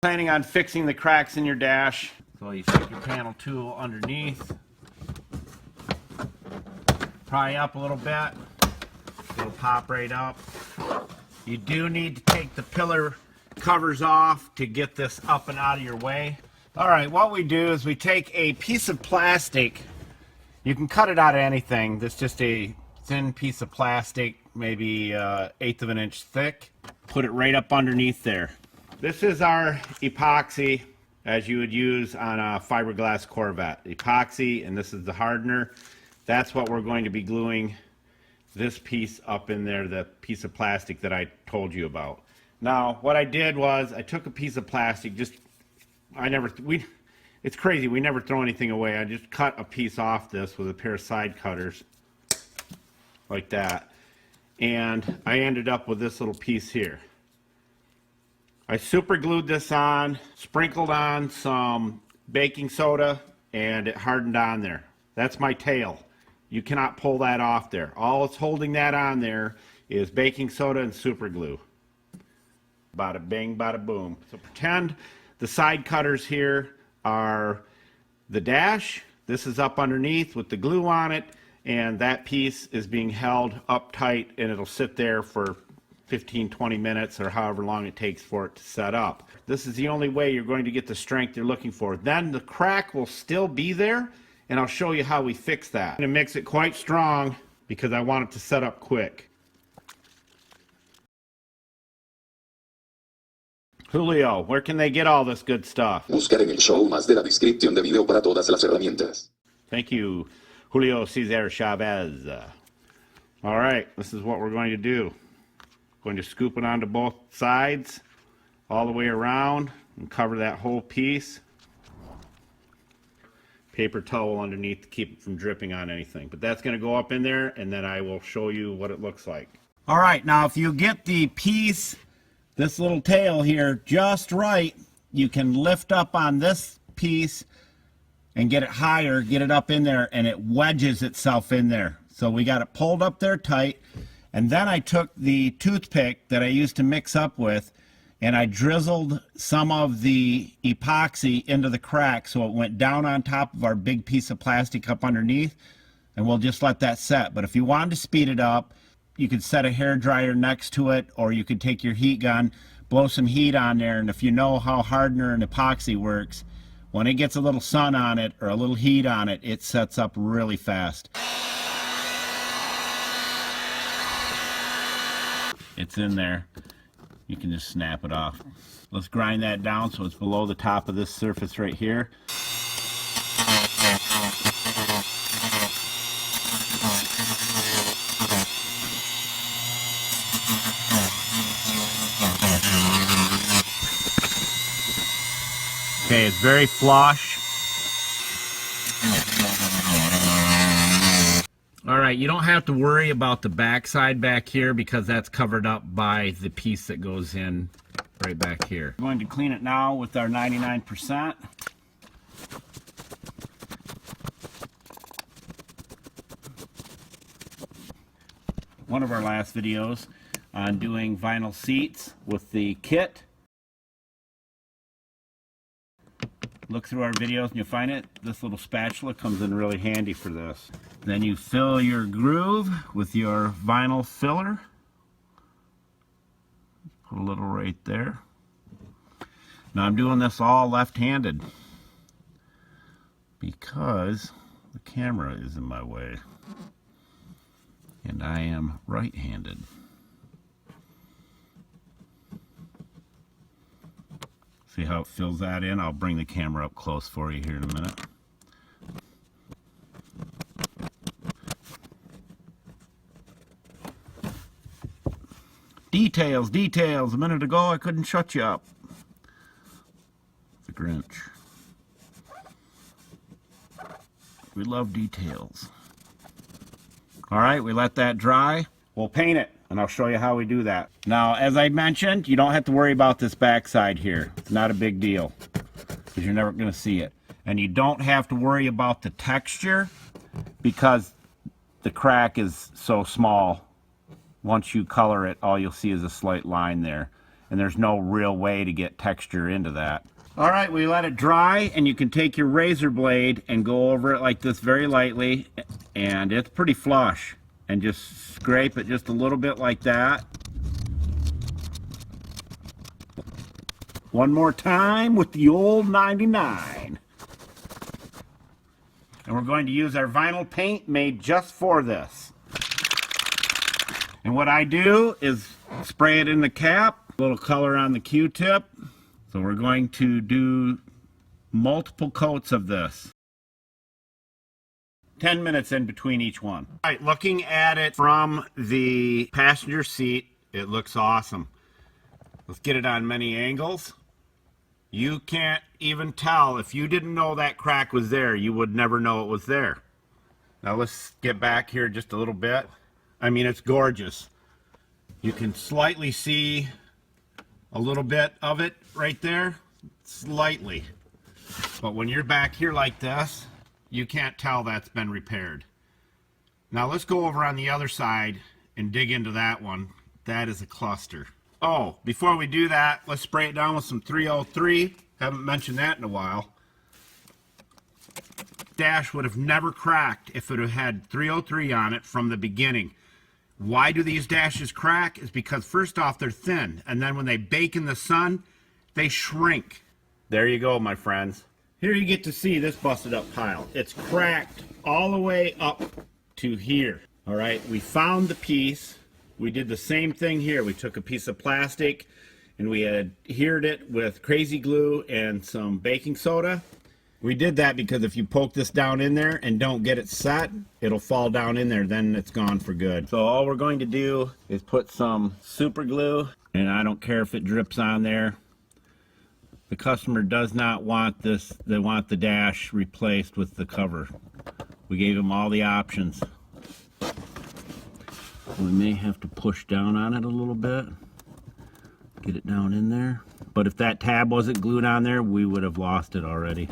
Planning on fixing the cracks in your dash, so you stick your panel tool underneath, pry up a little bit, it'll pop right up. You do need to take the pillar covers off to get this up and out of your way. Alright, what we do is we take a piece of plastic. You can cut it out of anything. This is just a thin piece of plastic, maybe 1/8 of an inch thick. Put it right up underneath there. This is our epoxy as you would use on a fiberglass Corvette. Epoxy, and this is the hardener. That's what we're going to be gluing this piece up in there, the piece of plastic that I told you about. Now, what I did was I took a piece of plastic, it's crazy, we never throw anything away. I just cut a piece off this with a pair of side cutters, like that. And I ended up with this little piece here. I super glued this on, sprinkled on some baking soda, and it hardened on there. That's my tail. You cannot pull that off there. All it's holding that on there is baking soda and super glue. Bada bing, bada boom. So pretend the side cutters here are the dash. This is up underneath with the glue on it, and that piece is being held up tight, and it'll sit there for 15-20 minutes or however long it takes for it to set up. This is the only way you're going to get the strength you're looking for. Then the crack will still be there, and I'll show you how we fix that. I'm going to mix it quite strong because I want it to set up quick. Julio, where can they get all this good stuff? Buscar en el show más de la descripción de video para todas las herramientas. Thank you, Julio Cesar Chavez. All right, this is what we're going to do. Going to scoop it onto both sides, all the way around, and cover that whole piece. Paper towel underneath to keep it from dripping on anything. But that's going to go up in there, and then I will show you what it looks like. All right, now if you get the piece, this little tail here, just right, you can lift up on this piece and get it higher, get it up in there, and it wedges itself in there. So we got it pulled up there tight. And then I took the toothpick that I used to mix up with, and I drizzled some of the epoxy into the crack so it went down on top of our big piece of plastic up underneath, and we'll just let that set. But if you wanted to speed it up, you could set a hair dryer next to it, or you could take your heat gun, blow some heat on there, and if you know how hardener and epoxy works, when it gets a little sun on it or a little heat on it, it sets up really fast. It's in there. You can just snap it off. Let's grind that down so it's below the top of this surface right here. Okay, it's very flush. Alright, you don't have to worry about the backside back here because that's covered up by the piece that goes in right back here. I'm going to clean it now with our 99%. One of our last videos on doing vinyl seats with the kit. Look through our videos and you'll find it. This little spatula comes in really handy for this. Then you fill your groove with your vinyl filler. Put a little right there. Now I'm doing this all left-handed because the camera is in my way and I am right-handed. See how it fills that in? I'll bring the camera up close for you here in a minute. Details, details. A minute ago I couldn't shut you up. The Grinch. We love details. Alright, we let that dry. We'll paint it, and I'll show you how we do that. Now, as I mentioned, you don't have to worry about this backside here. It's not a big deal, because you're never going to see it. And you don't have to worry about the texture, because the crack is so small. Once you color it, all you'll see is a slight line there. and there's no real way to get texture into that. All right, we let it dry, and you can take your razor blade and go over it like this very lightly, and it's pretty flush, and just scrape it just a little bit like that. One more time with the old 99. And we're going to use our vinyl paint made just for this. And what I do is spray it in the cap, a little color on the Q-tip. So we're going to do multiple coats of this. 10 minutes in between each one. All right, looking at it from the passenger seat, it looks awesome. Let's get it on many angles. You can't even tell. If you didn't know that crack was there, you would never know it was there. Now let's get back here just a little bit. I mean, it's gorgeous. You can slightly see a little bit of it right there, slightly. But when you're back here like this, you can't tell that's been repaired. Now let's go over on the other side and dig into that one. That is a cluster. Oh, before we do that, let's spray it down with some 303. Haven't mentioned that in a while. Dash would have never cracked if it had 303 on it from the beginning. Why do these dashes crack? Is because first off, they're thin, and then when they bake in the sun, they shrink. There you go, my friends. Here you get to see this busted up pile. It's cracked all the way up to here. All right, we found the piece. We did the same thing here. We took a piece of plastic and we adhered it with crazy glue and some baking soda. We did that because if you poke this down in there and don't get it set, it'll fall down in there, then it's gone for good. So all we're going to do is put some super glue, and I don't care if it drips on there. The customer does not want this. They want the dash replaced with the cover. We gave them all the options. We may have to push down on it a little bit, get it down in there. But if that tab wasn't glued on there, we would have lost it already.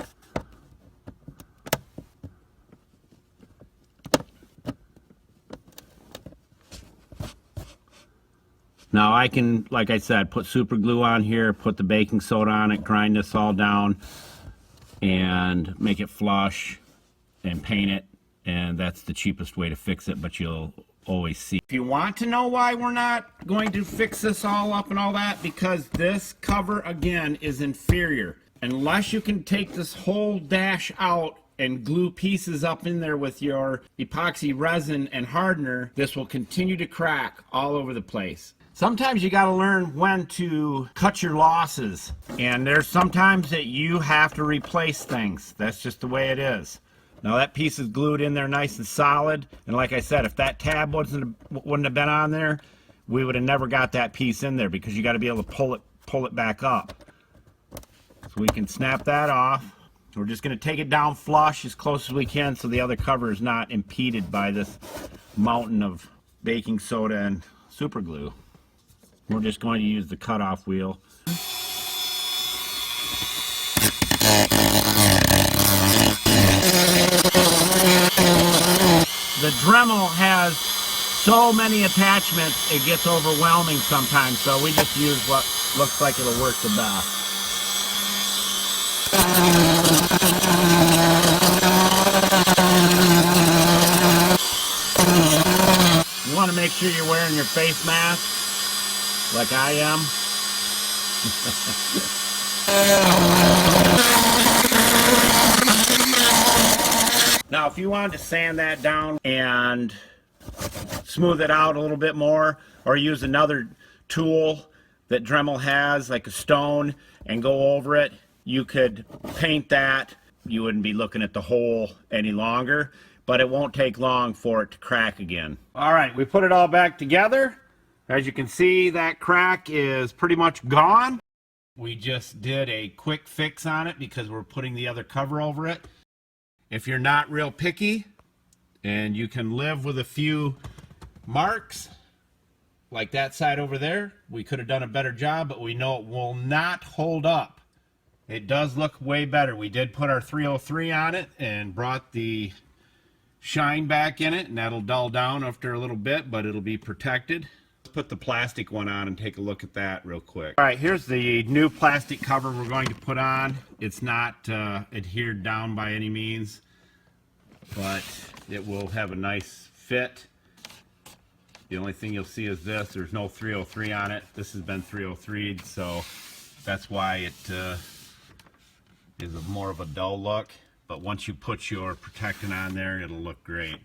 Now I can, like I said, put super glue on here, put the baking soda on it, grind this all down, and make it flush, and paint it, and that's the cheapest way to fix it, but you'll always see. If you want to know why we're not going to fix this all up and all that, because this cover, again, is inferior. Unless you can take this whole dash out and glue pieces up in there with your epoxy resin and hardener, this will continue to crack all over the place. Sometimes you got to learn when to cut your losses, and there's sometimes that you have to replace things. That's just the way it is. Now that piece is glued in there nice and solid, and like I said, if that tab wouldn't have been on there, we would have never got that piece in there, because you got to be able to pull it back up. So we can snap that off. We're just going to take it down flush as close as we can so the other cover is not impeded by this mountain of baking soda and super glue. We're just going to use the cutoff wheel. The Dremel has so many attachments, it gets overwhelming sometimes, so we just use what looks like it'll work the best. You want to make sure you're wearing your face mask, like I am. Now, if you wanted to sand that down and smooth it out a little bit more, or use another tool that Dremel has, like a stone, and go over it, you could paint that. You wouldn't be looking at the hole any longer, but it won't take long for it to crack again. All right, we put it all back together. As you can see, that crack is pretty much gone. We just did a quick fix on it because we're putting the other cover over it. If you're not real picky and you can live with a few marks like that side over there, we could have done a better job, but we know it will not hold up. It does look way better. We did put our 303 on it and brought the shine back in it, and that'll dull down after a little bit, but it'll be protected. Let's put the plastic one on and take a look at that real quick. All right, here's the new plastic cover we're going to put on. It's not adhered down by any means, but it will have a nice fit. The only thing you'll see is this. There's no 303 on it. This has been 303'd, so that's why it is more of a dull look. But once you put your protectant on there, it'll look great.